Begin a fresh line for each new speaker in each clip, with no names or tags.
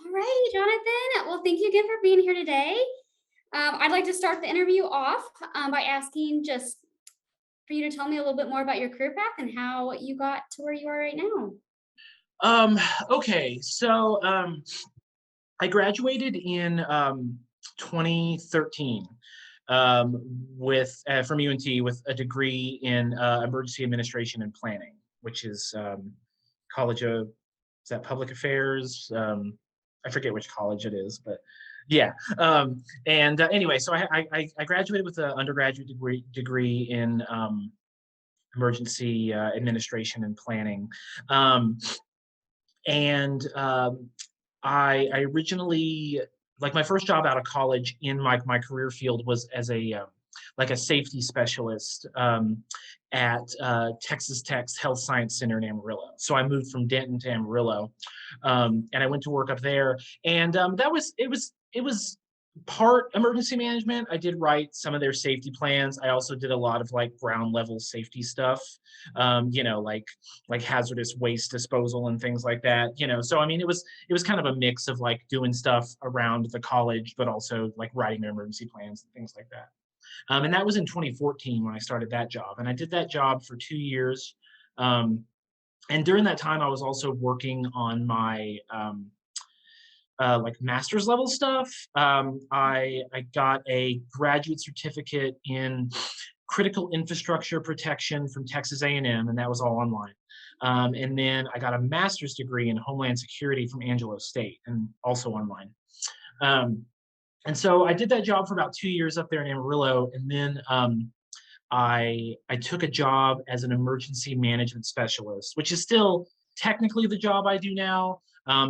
All right, Jonathan. Well, thank you again for being here today. I'd like to start the interview off by asking just for you to tell me a little bit more about your career path and how you got to where you are right now.
Um, okay, I graduated in 2013 with from UNT with a degree in emergency administration and planning, which is College of is that Public Affairs? I forget which college it is, but yeah. And anyway, so I graduated with an undergraduate degree in emergency administration and planning. Um, and I originally like my first job out of college in my career field was as a like a safety specialist at Texas Tech's Health Science Center in Amarillo. So I moved from Denton to Amarillo, and I went to work up there. And that was it was part emergency management. I did write some of their safety plans. I also did a lot of like ground level safety stuff, like hazardous waste disposal and things like that. So I mean, it was kind of a mix of like doing stuff around the college, but also like writing their emergency plans and things like that. And that was in 2014 when I started that job, and I did that job for 2 years. Um, and during that time, I was also working on my like master's level stuff. I got a graduate certificate in critical infrastructure protection from Texas A&M, and that was all online. And then I got a master's degree in Homeland Security from Angelo State, and also online. Um, and so I did that job for about 2 years up there in Amarillo, and then I took a job as an emergency management specialist, which is still technically the job I do now,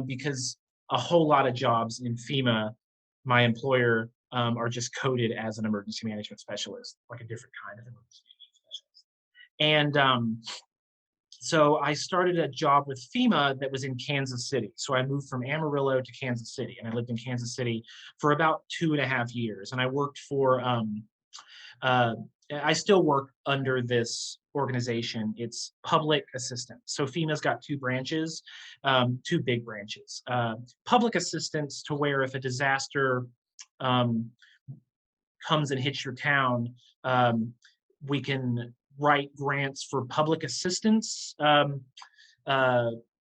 because a whole lot of jobs in FEMA, my employer, are just coded as an emergency management specialist, like a different kind of emergency management specialist. And so I started a job with FEMA that was in Kansas City. So I moved from Amarillo to Kansas City, and I lived in Kansas City for about 2.5 years. And I worked for uh, I still work under this organization. It's public assistance. So FEMA's got two branches, two big branches. Public assistance, to where if a disaster um, comes and hits your town, we can write grants for public assistance. Uh,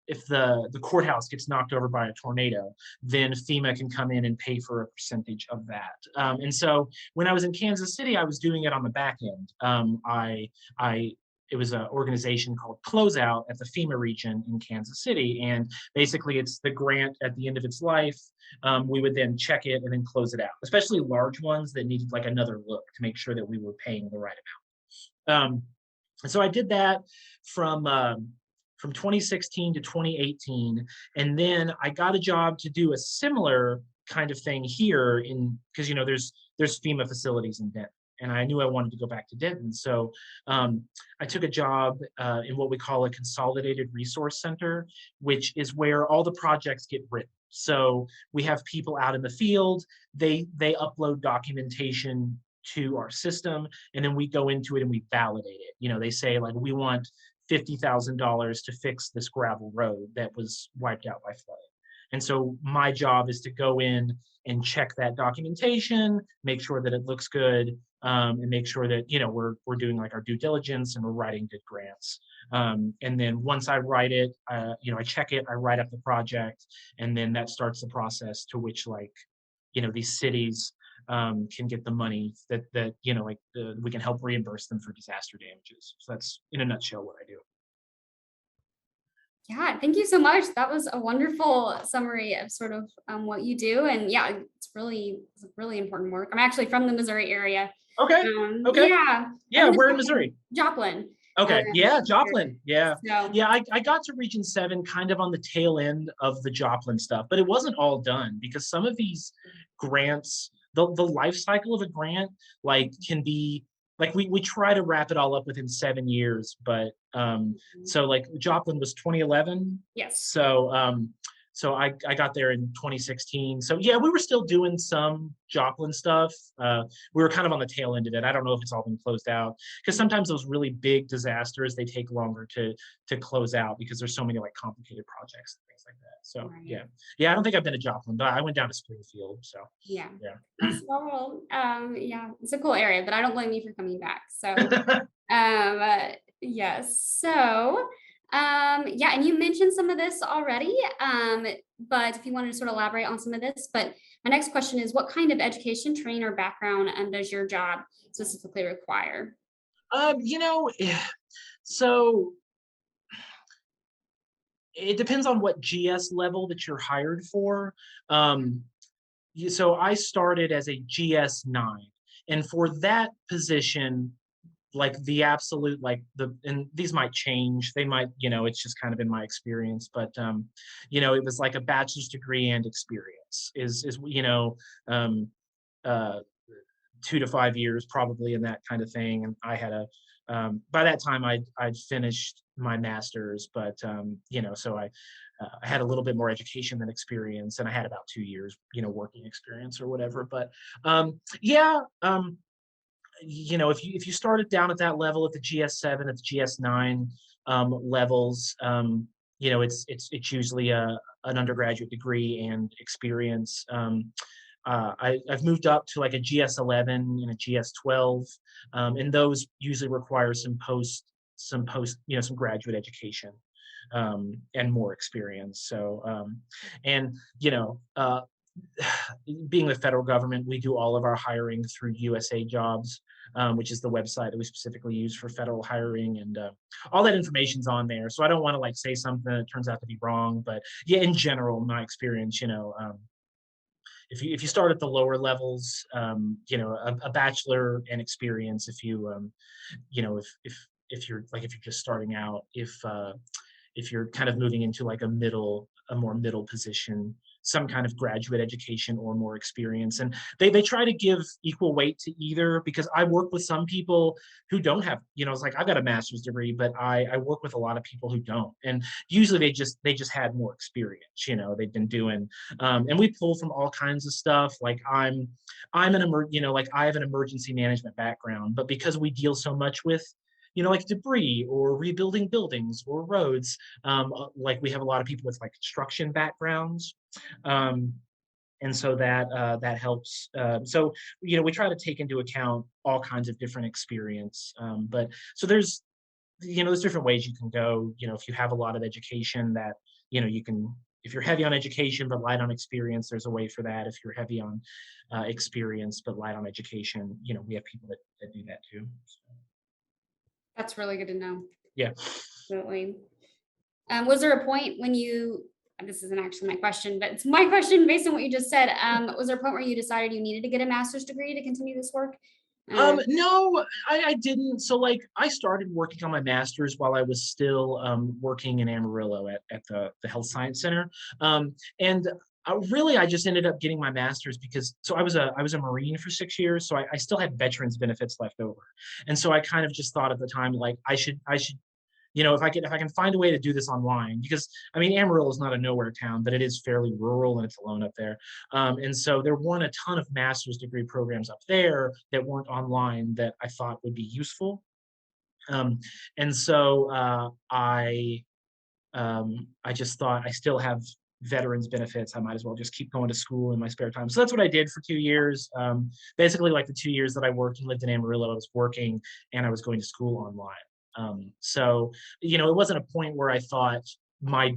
if the courthouse gets knocked over by a tornado, then FEMA can come in and pay for a percentage of that. And so when I was in Kansas City, I was doing it on the back end. I it was an organization called Closeout at the FEMA region in Kansas City, and basically it's the grant at the end of its life. We would then check it and then close it out, especially large ones that needed like another look to make sure that we were paying the right amount. And so I did that from from 2016 to 2018, and then I got a job to do a similar kind of thing here in because there's FEMA facilities in Denton, and I knew I wanted to go back to Denton, so I took a job in what we call a consolidated resource center, which is where all the projects get written. So we have people out in the field. They upload documentation to our system, and then we go into it and we validate it. They say like we want $50,000 to fix this gravel road that was wiped out by flooding. And so my job is to go in and check that documentation, make sure that it looks good, and make sure that we're doing like our due diligence and we're writing good grants. And then once I write it, I check it, I write up the project, and then that starts the process to which like these cities can get the money that we can help reimburse them for disaster damages. So that's in a nutshell what I do.
Yeah, thank you so much. That was a wonderful summary of sort of what you do. And yeah, it's really important work. I'm actually from the Missouri area.
Okay. Okay.
Yeah, I
Yeah,
live
we're in
up in
Missouri.
Joplin.
Okay. Yeah,
Here.
Joplin. Yeah.
So
Yeah, I got to Region 7 kind of on the tail end of the Joplin stuff, but it wasn't all done because some of these grants, the life cycle of a grant, like can be like we try to wrap it all up within 7 years, but so like Joplin was 2011.
yes.
So So I got there in 2016. So yeah, we were still doing some Joplin stuff. We were kind of on the tail end of it. I don't know if it's all been closed out because sometimes those really big disasters, they take longer to close out because there's so many like complicated projects and things like that. So
Right.
yeah, I don't think I've been to Joplin, but I went down to Springfield. So
Yeah.
yeah.
So, yeah, it's a cool area, but I don't blame you for coming back. So, uh, yes. So, yeah, and you mentioned some of this already, but if you wanted to sort of elaborate on some of this, but my next question is, what kind of education, training, or background does your job specifically require?
You know, so it depends on what GS level that you're hired for. Um, so I started as a GS9, and for that position, like the absolute, like and these might change. They might, it's just kind of in my experience, but it was like a bachelor's degree and experience is um, uh, 2 to 5 years probably in that kind of thing. And I had by that time I'd finished my master's, but so I had a little bit more education than experience, and I had about 2 years, working experience or whatever. But yeah, if you started down at that level at the GS7, at the GS9 levels, it's usually an undergraduate degree and experience. I've moved up to like a GS11 and a GS12, and those usually require some graduate education and more experience. So, and being the federal government, we do all of our hiring through USA Jobs, which is the website that we specifically use for federal hiring, and all that information's on there. So I don't want to like say something that turns out to be wrong, but yeah, in general, my experience, if you start at the lower levels, a bachelor and experience. If you if you're just starting out, if you're kind of moving into like a more middle position, some kind of graduate education or more experience. And they try to give equal weight to either, because I work with some people who don't have, it's like I've got a master's degree, but I work with a lot of people who don't. And usually they just had more experience, they've been doing, and we pull from all kinds of stuff. Like like I have an emergency management background, but because we deal so much with like debris or rebuilding buildings or roads. Like we have a lot of people with like construction backgrounds. Um, and so that helps. So we try to take into account all kinds of different experience. But so there's different ways you can go. If you have a lot of education, that you can. If you're heavy on education but light on experience, there's a way for that. If you're heavy on experience but light on education, we have people that do that too. So,
That's really good to know.
yeah.
Absolutely. Was there a point when you, this isn't actually my question, but it's my question based on what you just said. Was there a point where you decided you needed to get a master's degree to continue this work?
No, I didn't. So like I started working on my master's while I was still working in Amarillo at the Health Science Center. And really I just ended up getting my master's because I was a Marine for 6 years, so I still had veterans benefits left over. And so I kind of just thought at the time like I should if I can find a way to do this online, because I mean Amarillo is not a nowhere town, but it is fairly rural and it's alone up there. And so there weren't a ton of master's degree programs up there that weren't online that I thought would be useful. Um, and so I just thought I still have veterans benefits. I might as well just keep going to school in my spare time. So that's what I did for 2 years. Basically, like the 2 years that I worked and lived in Amarillo, I was working and I was going to school online. So it wasn't a point where I thought my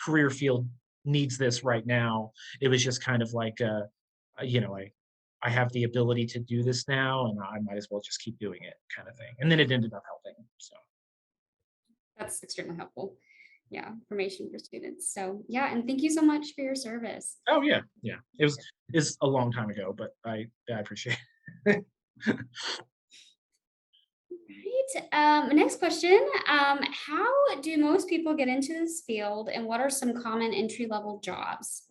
career field needs this right now. It was just kind of like I have the ability to do this now, and I might as well just keep doing it, kind of thing. And then it ended up helping. So
That's extremely helpful. Yeah, information for students. So yeah, and thank you so much for your service.
oh yeah, yeah. It's a long time ago, but I appreciate it.
Right. Next question. How do most people get into this field, and what are some common entry level jobs?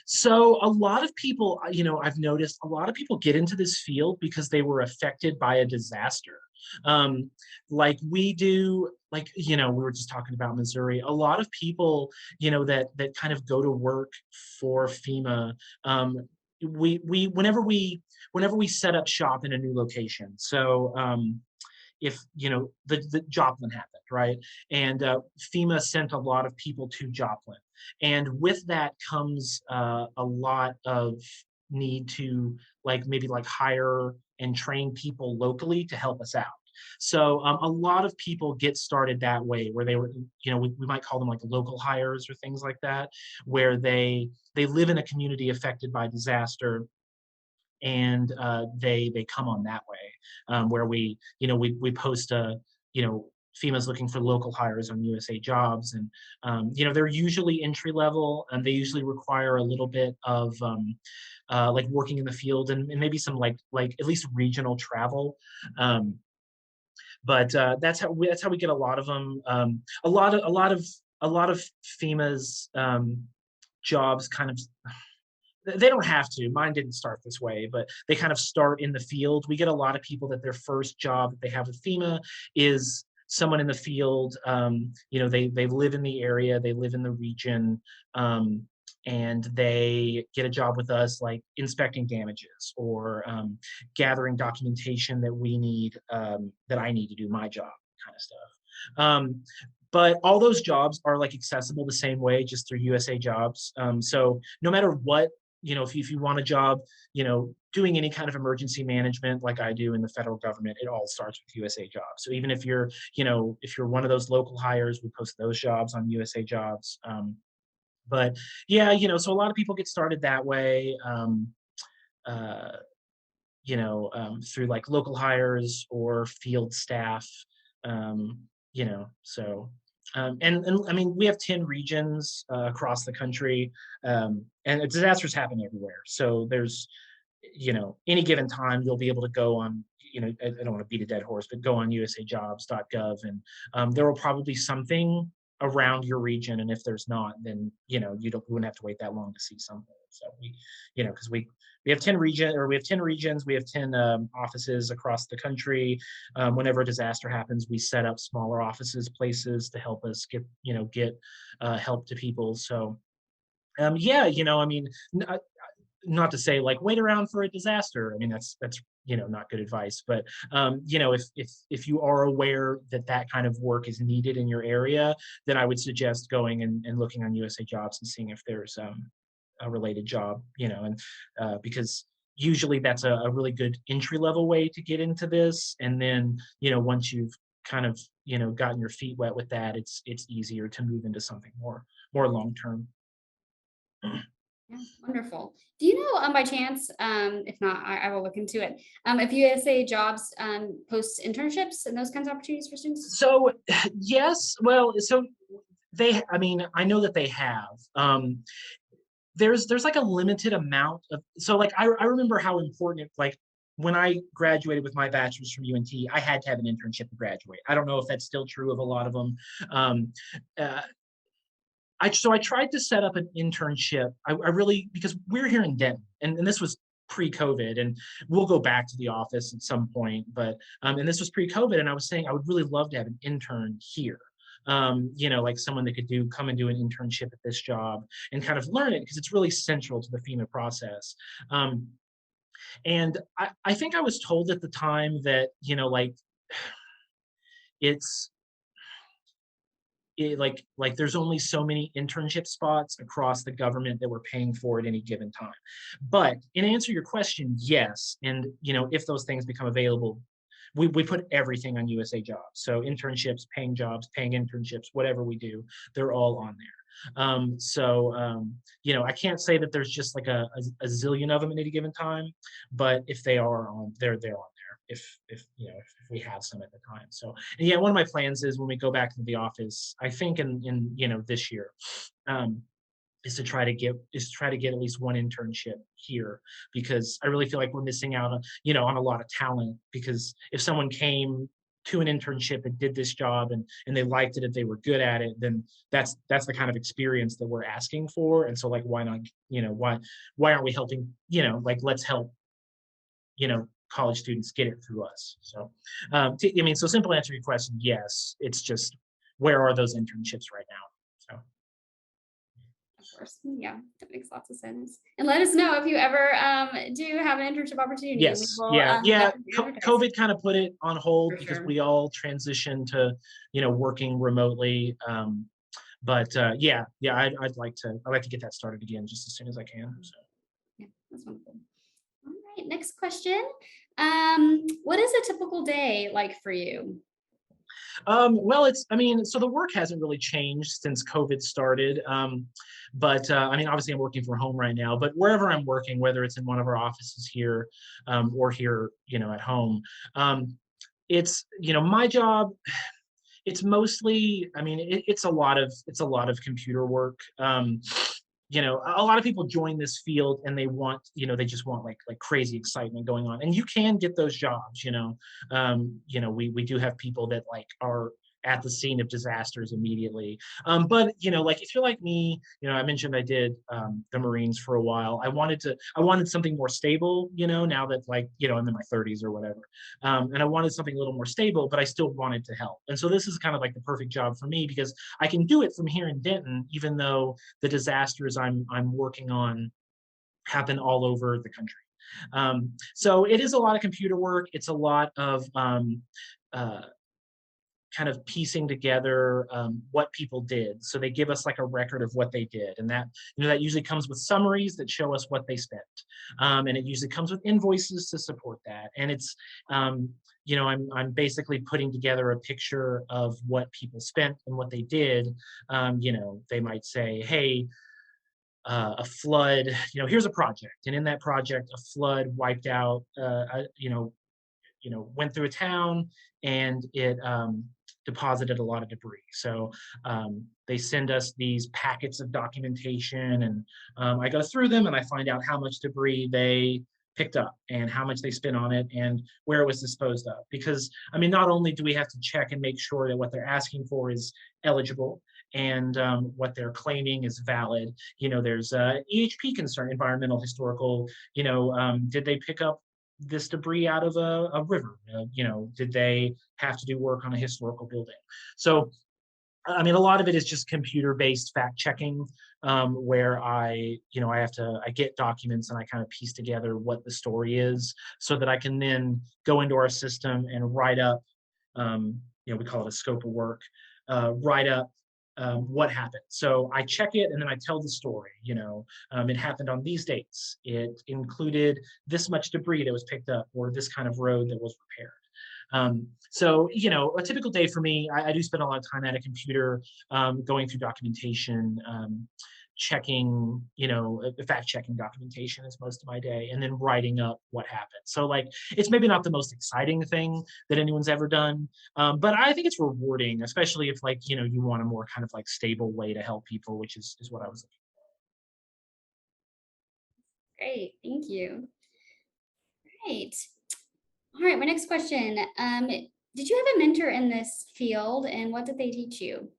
So a lot of people, I've noticed a lot of people get into this field because they were affected by a disaster. Um, like we do, we were just talking about Missouri. A lot of people, that kind of go to work for FEMA, whenever we set up shop in a new location. So if the Joplin happened, right? And FEMA sent a lot of people to Joplin, and with that comes a lot of need to maybe hire and train people locally to help us out. So a lot of people get started that way, where they were, we might call them like local hires or things like that, where they live in a community affected by disaster, and they come on that way, where we post FEMA's looking for local hires on USA Jobs, and they're usually entry level, and they usually require a little bit of working in the field, and maybe some at least regional travel. Um, but that's how we get a lot of them. A lot of FEMA's jobs kind of, they don't have to. Mine didn't start this way, but they kind of start in the field. We get a lot of people that their first job that they have with FEMA is someone in the field. They live in the area, they live in the region, and they get a job with us, like inspecting damages, or gathering documentation that we need, that I need to do my job, kind of stuff. Um, but all those jobs are accessible the same way, just through USA Jobs. So no matter what, if you want a job, doing any kind of emergency management like I do in the federal government, it all starts with USA Jobs. So even if you're one of those local hires, we post those jobs on USA Jobs. But yeah, so a lot of people get started that way. Uh, Through local hires or field staff. Um, so and I mean, we have 10 regions across the country, and disasters happen everywhere. So there's, any given time you'll be able to go on, I don't want to beat a dead horse, but go on usajobs.gov, and there will probably be something around your region. And if there's not, then you wouldn't have to wait that long to see something. So because we have 10 regions, we have 10 offices across the country. Whenever a disaster happens, we set up smaller offices, places to help us get help to people. So yeah, I mean, not to say wait around for a disaster. I mean, that's not good advice. But if you are aware that that kind of work is needed in your area, then I would suggest going and looking on USA Jobs and seeing if there's a related job. And because usually that's a really good entry level way to get into this. And then once you've kind of gotten your feet wet with that, it's easier to move into something more long term.
Yeah, wonderful. Do you know, by chance, if not, I will look into it. If USA Jobs posts internships and those kinds of opportunities for students?
So yes, well, so I mean, I know that they have. There's a limited amount of, so I remember how important when I graduated with my bachelor's from UNT, I had to have an internship to graduate. I don't know if that's still true of a lot of them. Um, uh, so I tried to set up an internship. I really, because we're here in Denton, and this was pre-COVID, and we'll go back to the office at some point, but and this was pre-COVID, and I was saying I would really love to have an intern here. Someone that could come and do an internship at this job and kind of learn it, because it's really central to the FEMA process. And I think I was told at the time that, it's there's only so many internship spots across the government that we're paying for at any given time. But in answer to your question, yes. And if those things become available, we put everything on USA Jobs. So internships, paying jobs, paying internships, whatever we do, they're all on there. I can't say that there's just a zillion of them at any given time, but if they are on, they're on there. If we have some at the time. So, and yeah, one of my plans is when we go back into the office, I think in this year, is to try to get at least one internship here, because I really feel like we're missing out on a lot of talent. Because if someone came to an internship and did this job, and they liked it, if they were good at it, then that's the kind of experience that we're asking for. And so why not, why aren't we helping, let's help college students get it through us. So I mean, so simple answer to your question, yes. It's just where are those internships right now? So.
Of course. Yeah, that makes lots of sense. And let us know if you ever do have an internship opportunity. We
Yes,
will
yeah, yeah.
definitely advertise
COVID kind of put it on hold
for
because
sure.
we all transitioned to, working remotely. But yeah, I'd like to get that started again just as soon as I can. So.
Yeah, that's wonderful. All right, next question. What is a typical day like for you?
Well, I mean, so the work hasn't really changed since COVID started. But I mean, obviously I'm working from home right now, but wherever I'm working, whether it's in one of our offices here, or here, at home, it's, my job, it's mostly, I mean, it's a lot of computer work. A lot of people join this field and they want, they just want like crazy excitement going on. And you can get those jobs, we do have people that like are at the scene of disasters immediately. But like if you're like me, I mentioned I did the Marines for a while. I wanted something more stable, now that like, I'm in my 30s or whatever. And I wanted something a little more stable, but I still wanted to help. And so this is kind of like the perfect job for me because I can do it from here in Denton, even though the disasters I'm working on happen all over the country. So it is a lot of computer work. It's a lot of uh, kind of piecing together what people did. So they give us like a record of what they did, and that usually comes with summaries that show us what they spent, and it usually comes with invoices to support that. And it's I'm basically putting together a picture of what people spent and what they did. They might say, hey, a flood, here's a project, and in that project a flood wiped out went through a town, and it deposited a lot of debris. So they send us these packets of documentation, and I go through them and I find out how much debris they picked up and how much they spent on it and where it was disposed of. Because I mean, not only do we have to check and make sure that what they're asking for is eligible and what they're claiming is valid. There's EHP concern, environmental historical. Did they pick up this debris out of a river? Did they have to do work on a historical building? So, I mean, a lot of it is just computer-based fact checking, where I get documents and I kind of piece together what the story is so that I can then go into our system and write up, we call it a scope of work, write up what happened. So I check it and then I tell the story. It happened on these dates. It included this much debris that was picked up or this kind of road that was repaired. So, a typical day for me, I do spend a lot of time at a computer, going through documentation, checking, fact checking documentation is most of my day, and then writing up what happened. So, like, it's maybe not the most exciting thing that anyone's ever done, but I think it's rewarding, especially if, like, you want a more kind of like stable way to help people, which is what I was looking
Great, thank you. Great. All right, my next question. Did you have a mentor in this field and what did they teach you?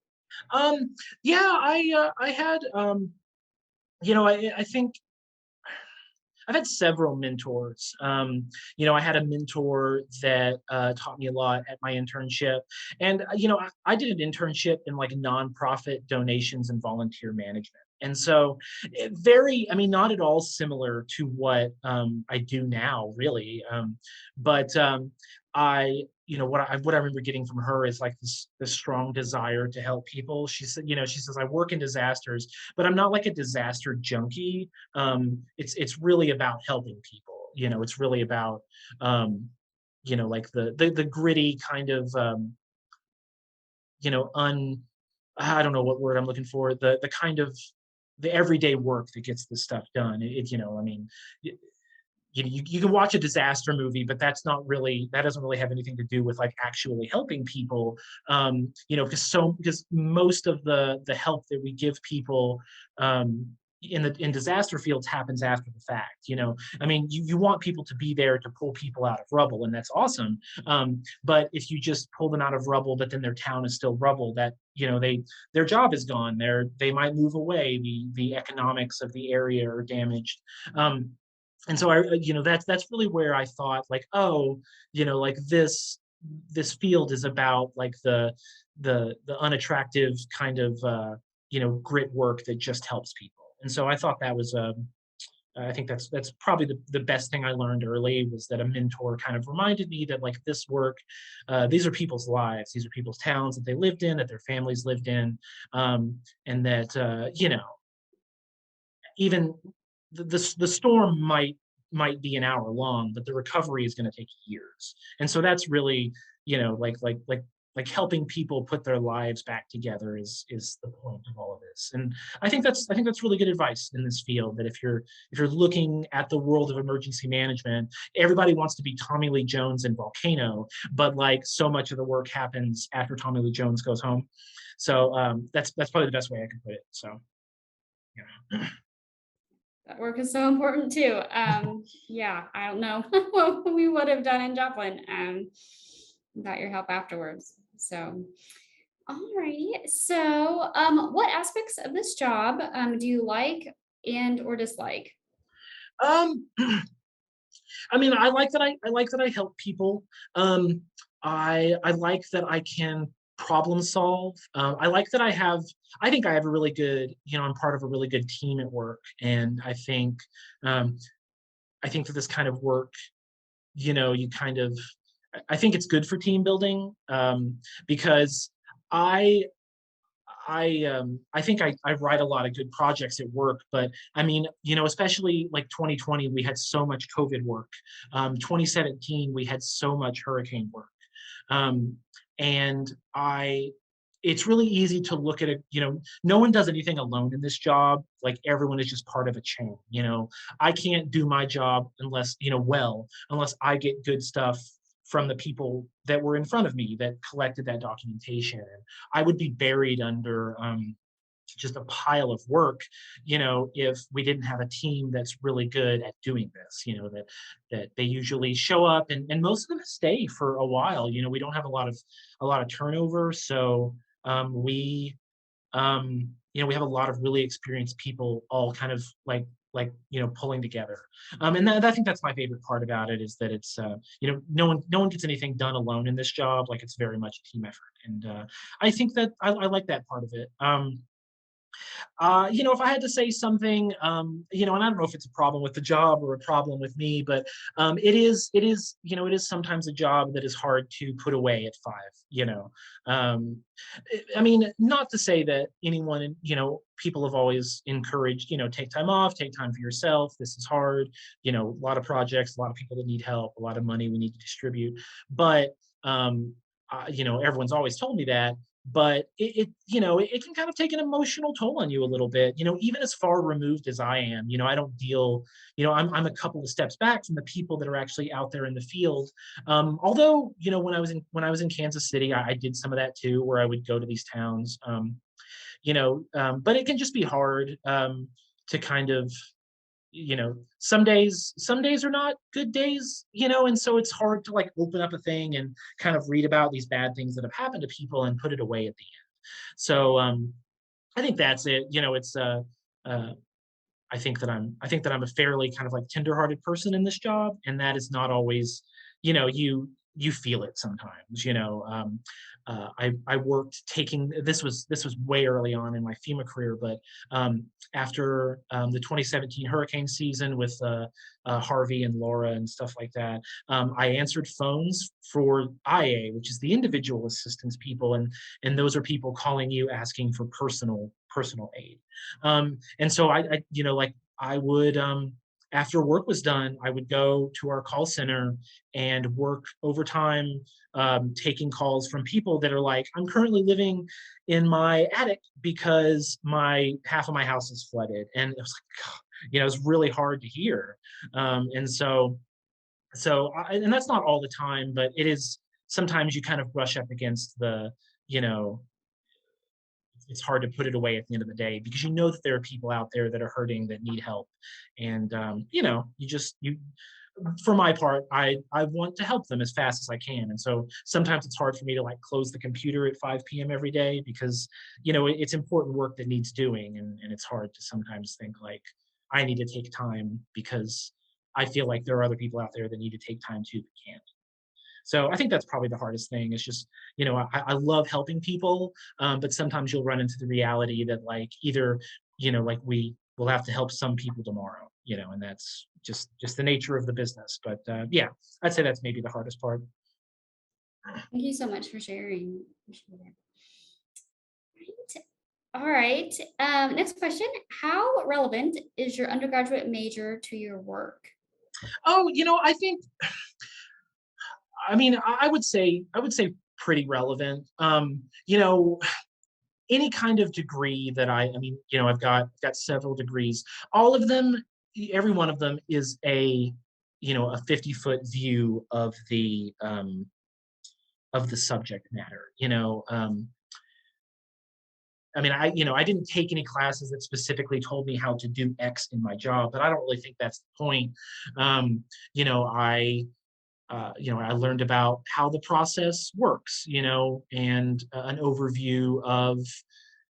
for. Yeah, I had, I think I've had several mentors. I had a mentor that taught me a lot at my internship, and I did an internship in like nonprofit donations and volunteer management, and so I mean, not at all similar to what I do now, really. But what I remember getting from her is like this strong desire to help people. She said, she says, I work in disasters, but I'm not like a disaster junkie. It's really about helping people. It's really about like the gritty kind of un I don't know what word I'm looking for. The kind of the everyday work that gets this stuff done. I mean, you can watch a disaster movie, but that doesn't really have anything to do with like actually helping people. Because most of the help that we give people in disaster fields happens after the fact. I mean, you want people to be there to pull people out of rubble, and that's awesome. But if you just pull them out of rubble, but then their town is still rubble, that their job is gone. They might move away. The economics of the area are damaged. And so that's really where I thought like, oh, like this field is about like the unattractive kind of grit work that just helps people. And so I thought that was I think that's probably the best thing I learned early, was that a mentor kind of reminded me that like this work, these are people's lives, these are people's towns that they lived in, that their families lived in, and that even the storm might be an hour long, but the recovery is going to take years. And so that's really, like helping people put their lives back together is the point of all of this. And I think that's really good advice in this field, that if you're looking at the world of emergency management, everybody wants to be Tommy Lee Jones in Volcano, but like so much of the work happens after Tommy Lee Jones goes home. So that's probably the best way I can put it. So yeah.
That work is so important too. Yeah, I don't know what we would have done in Joplin without your help afterwards. So, alrighty. So, what aspects of this job do you like and or dislike?
Um, I mean, I like that I help people. Um, I like that I can problem solve. I like that I think I have a really good, I'm part of a really good team at work, and um, I think that this kind of work, you kind of, I think it's good for team building, because I I think I write a lot of good projects at work, but I mean, especially like 2020, we had so much COVID work. 2017, we had so much hurricane work. Um, and it's really easy to look at it, no one does anything alone in this job. Like everyone is just part of a chain. I can't do my job unless I get good stuff from the people that were in front of me that collected that documentation. And I would be buried under just a pile of work, if we didn't have a team that's really good at doing this, that they usually show up, and most of them stay for a while. We don't have a lot of turnover. So we have a lot of really experienced people all kind of pulling together. And I think that's my favorite part about it, is that it's no one gets anything done alone in this job. Like it's very much a team effort. And I think that I like that part of it. If I had to say something, and I don't know if it's a problem with the job or a problem with me, but it is sometimes a job that is hard to put away at 5. Um, I mean, not to say that anyone, people have always encouraged, take time off, take time for yourself. This is hard, a lot of projects, a lot of people that need help, a lot of money we need to distribute. But everyone's always told me that, but it can kind of take an emotional toll on you a little bit, even as far removed as I am. I don't deal, I'm a couple of steps back from the people that are actually out there in the field. Although, when I was in Kansas City, I did some of that too, where I would go to these towns. But it can just be hard to kind of, some days are not good days, and so it's hard to like open up a thing and kind of read about these bad things that have happened to people and put it away at the end. So I think that's it. It's uh I think that I'm a fairly kind of like tenderhearted person in this job, and that is not always, you feel it sometimes. I worked taking this was way early on in my FEMA career, but after the 2017 hurricane season with Harvey and Laura and stuff like that, I answered phones for IA, which is the individual assistance people, and those are people calling you asking for personal aid. And so like I would, after work was done, I would go to our call center and work overtime, taking calls from people that are like, I'm currently living in my attic because my half of my house is flooded. And it was like, God, it was really hard to hear. And that's not all the time, but it is sometimes you kind of brush up against you know, it's hard to put it away at the end of the day, because you know that there are people out there that are hurting, that need help. And you for my part, I want to help them as fast as I can. And so sometimes it's hard for me to like close the computer at 5 p.m. every day, because it's important work that needs doing, and it's hard to sometimes think like I need to take time because I feel like there are other people out there that need to take time too, but can't. So I think that's probably the hardest thing is just, I love helping people, but sometimes you'll run into the reality that like either, like we will have to help some people tomorrow, and that's just the nature of the business. But yeah, I'd say that's maybe the hardest part.
Thank you so much for sharing. Appreciate it. Right. All right. Next question. How relevant is your undergraduate major to your work?
Oh, I think, I mean, I would say pretty relevant. Any kind of degree that I mean, I've got several degrees. All of them, every one of them is a 50-foot view of the subject matter. I mean, I didn't take any classes that specifically told me how to do X in my job, but I don't really think that's the point. Um, you know, I I learned about how the process works, and an overview of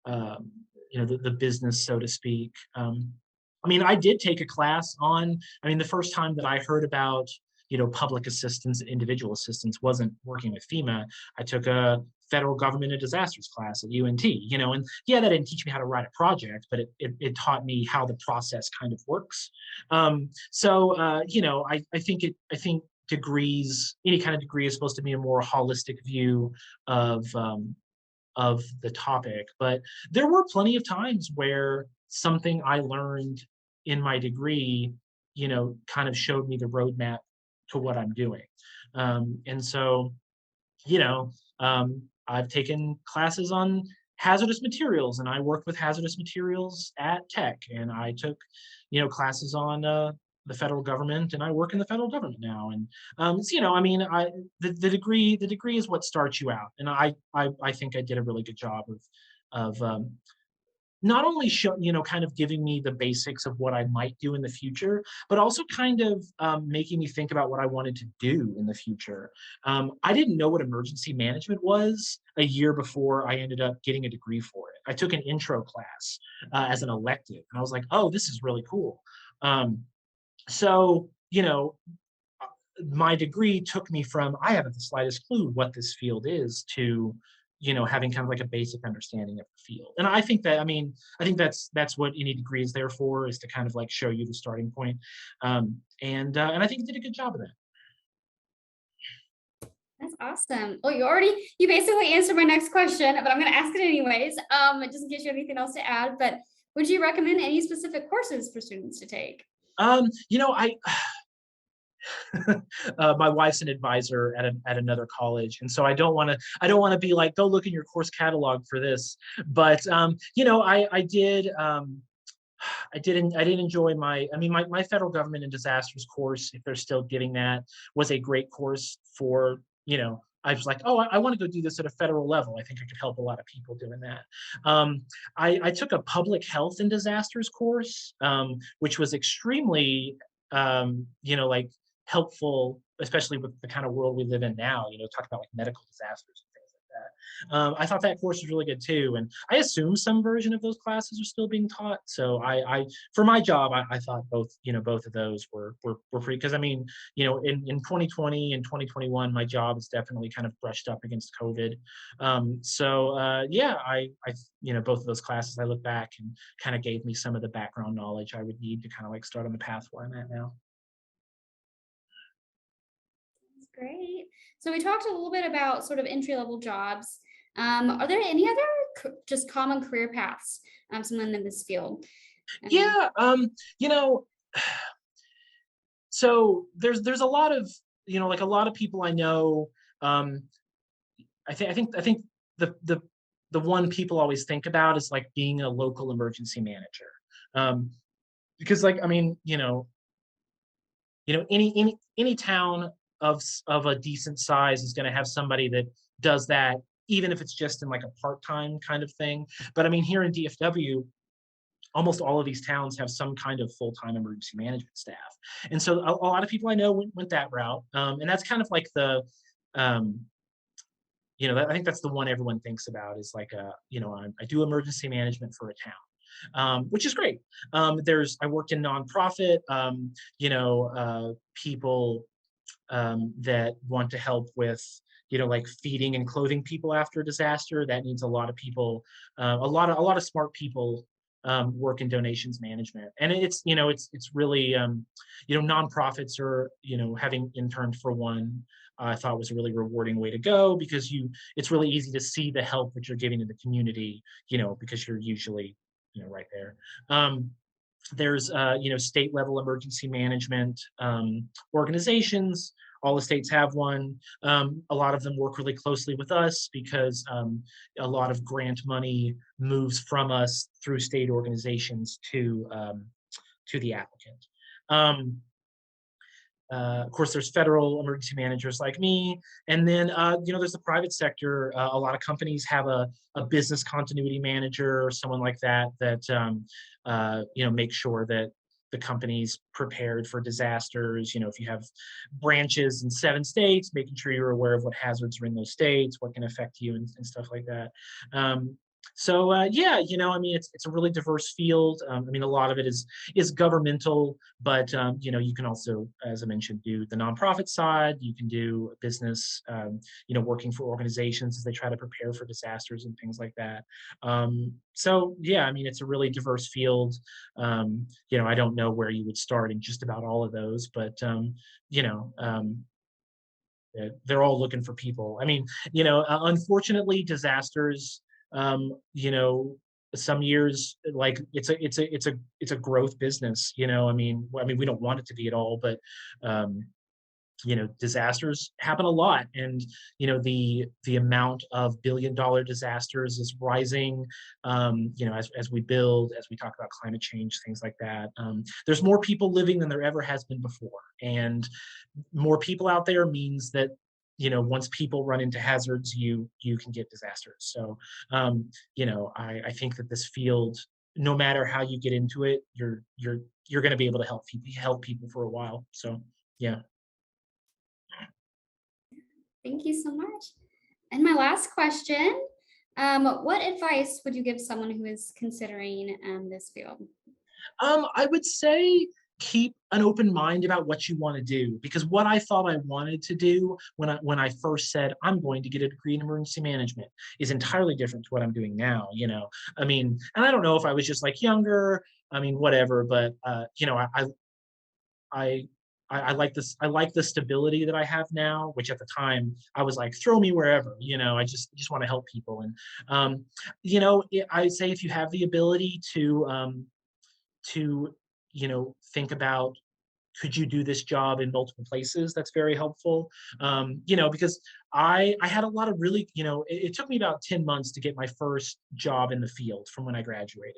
um, the business, so to speak. I mean, I did take a class on. I mean, the first time that I heard about public assistance and individual assistance wasn't working with FEMA. I took a federal government and disasters class at UNT, and yeah, that didn't teach me how to write a project, but it taught me how the process kind of works. I think degrees, any kind of degree is supposed to be a more holistic view of the topic. But there were plenty of times where something I learned in my degree, kind of showed me the roadmap to what I'm doing. And so, you know, I've taken classes on hazardous materials, and I worked with hazardous materials at Tech, and I took, classes on the federal government, and I work in the federal government now. And I mean, the degree is what starts you out, and I think I did a really good job of not only kind of giving me the basics of what I might do in the future, but also kind of making me think about what I wanted to do in the future. I didn't know what emergency management was a year before I ended up getting a degree for it. I took an intro class as an elective, and I was like, oh, this is really cool. Um, so, my degree took me from I haven't the slightest clue what this field is to having kind of like a basic understanding of the field. And I think that, I mean, I think that's what any degree is there for, is to kind of like show you the starting point. And I think it did a good job of that.
That's awesome. Well, you basically answered my next question, but I'm going to ask it anyways, just in case you have anything else to add. But would you recommend any specific courses for students to take?
I my wife's an advisor at another college, and so I don't want to be like, go look in your course catalog for this. But I did enjoy my federal government and disasters course, if they're still giving that, was a great course for, I was like, oh, I want to go do this at a federal level. I think I could help a lot of people doing that. I took a public health and disasters course, which was extremely, like helpful, especially with the kind of world we live in now, talk about like medical disasters and things like that. I thought that course was really good too. And I assume some version of those classes are still being taught. So for my job, I thought both of those were pretty, because I mean, in 2020 and 2021, my job is definitely kind of brushed up against COVID. Yeah, both of those classes, I look back and kind of gave me some of the background knowledge I would need to kind of like start on the path where I'm at now.
That's great. So we talked a little bit about sort of entry level jobs. Are there any other just common career paths, someone in this field? Um,
Yeah, you know, so there's a lot of, like a lot of people I know. Um, I think the one people always think about is like being a local emergency manager. Um, because like, I mean, any town of a decent size is going to have somebody that does that, even if it's just in like a part-time kind of thing. But I mean, here in DFW, almost all of these towns have some kind of full-time emergency management staff. And so a lot of people I know went that route. And that's kind of like um, I think that's the one everyone thinks about, is like, I do emergency management for a town. Which is great. I worked in nonprofit. People that want to help with, like feeding and clothing people after a disaster. That needs a lot of people, a lot of smart people work in donations management. And it's really, nonprofits are, having interned for one, I thought was a really rewarding way to go, because it's really easy to see the help that you're giving to the community, because you're usually, right there. There's state level emergency management organizations. All the states have one. A lot of them work really closely with us, because a lot of grant money moves from us through state organizations to the applicant. Um, of course, there's federal emergency managers like me, and then there's the private sector. A lot of companies have a business continuity manager or someone like that make sure that the company's prepared for disasters. If you have branches in 7 states, making sure you're aware of what hazards are in those states, what can affect you, and stuff like that. Um, yeah, it's a really diverse field. A lot of it is governmental, but you can also, as I mentioned, do the nonprofit side. You can do business, working for organizations as they try to prepare for disasters and things like that. So yeah, it's a really diverse field. I don't know where you would start in just about all of those, but you know, um, they're all looking for people. Unfortunately, disasters, um, you know, some years, like, it's a growth business. We don't want it to be at all, but um, disasters happen a lot, and the amount of billion-dollar disasters is rising. As we build, as we talk about climate change, things like that. There's more people living than there ever has been before, and more people out there means that once people run into hazards, you can get disasters. So I think that this field, no matter how you get into it, you're going to be able to help people for a while. So yeah.
Thank you so much. And my last question, what advice would you give someone who is considering this field?
I would say keep an open mind about what you want to do, because what I thought I wanted to do when I first said I'm going to get a degree in emergency management is entirely different to what I'm doing now. And I don't know if I was just like younger. Whatever, but I I like this. I like the stability that I have now, which at the time I was like, throw me wherever. I just want to help people. And I say, if you have the ability to think about, could you do this job in multiple places? That's very helpful. Because I had a lot of really, it took me about 10 months to get my first job in the field from when I graduated.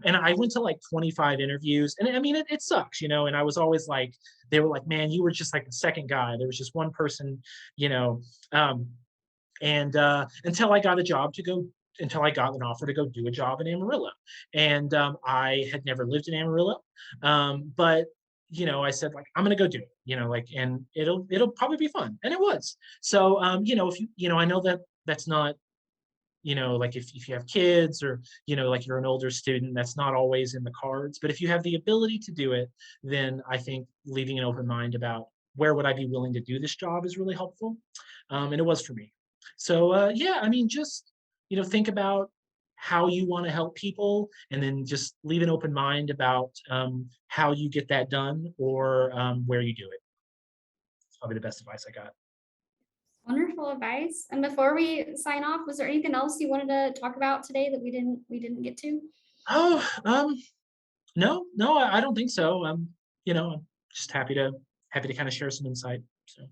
And I went to like 25 interviews, and it sucks, and I was always like, they were like, man, you were just like the second guy. There was just one person, you know, um, and until I got a job to go until I got an offer to go do a job in Amarillo. And I had never lived in Amarillo. But I said, like, I'm gonna go do it, like, and it'll probably be fun. And it was. So if I know that that's not, like, if you have kids, or like, you're an older student, that's not always in the cards. But if you have the ability to do it, then I think leaving an open mind about where would I be willing to do this job is really helpful. And it was for me. So yeah, just think about how you want to help people, and then just leave an open mind about how you get that done, or where you do it. It's probably the best advice I got.
Wonderful advice. And before we sign off, was there anything else you wanted to talk about today that we didn't get to?
Oh, no, no, I don't think so. I'm just happy to kind of share some insight. So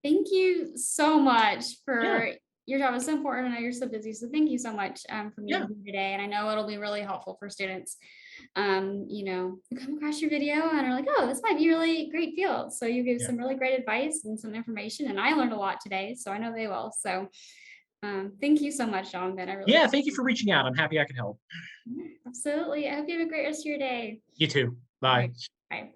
Thank you so much
yeah,
for your job. Is so important. I know you're so busy. So thank you so much for
yeah,
meeting me today. And I know it'll be really helpful for students. Who come across your video and are like, oh, this might be a really great field. So you gave
yeah,
some really great advice and some information. And I learned a lot today. So I know they will. So thank you so much, Jonathan. I really
yeah. Thank you for reaching out. I'm happy I could help.
absolutely. I hope you have a great rest of your day.
You too.
All
Bye.
right. Bye.